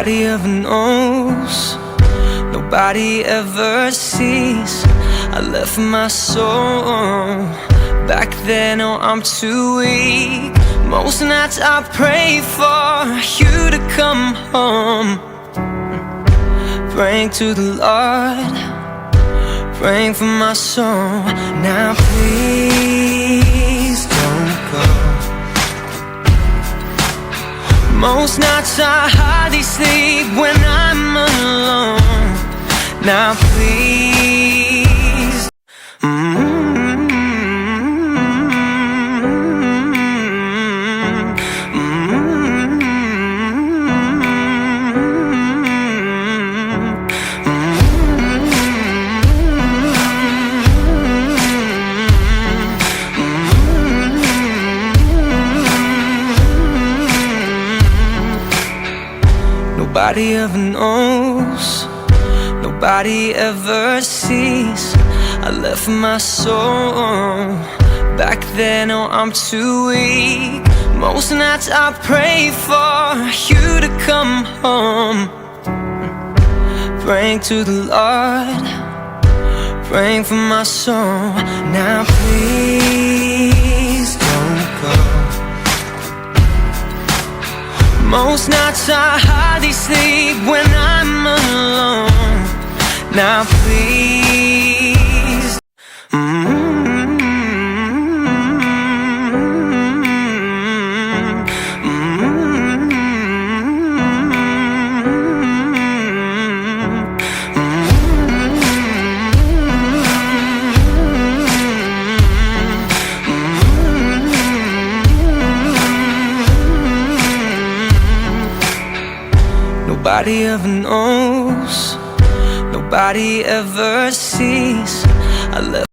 Nobody ever knows, nobody ever sees. I left my soul back then, oh I'm too weak. Most nights I pray for you to come home, praying to the Lord, praying for my soul. Now please don't go. Most nights I hardly sleep when I'm alone. Now please, nobody ever knows, nobody ever sees. I left my soul back then, oh I'm too weak. Most nights I pray for you to come home, praying to the Lord, praying for my soul. Now please don't go. Most nights I hardly sleep when I'm alone. Now please, nobody ever knows, nobody ever sees. I left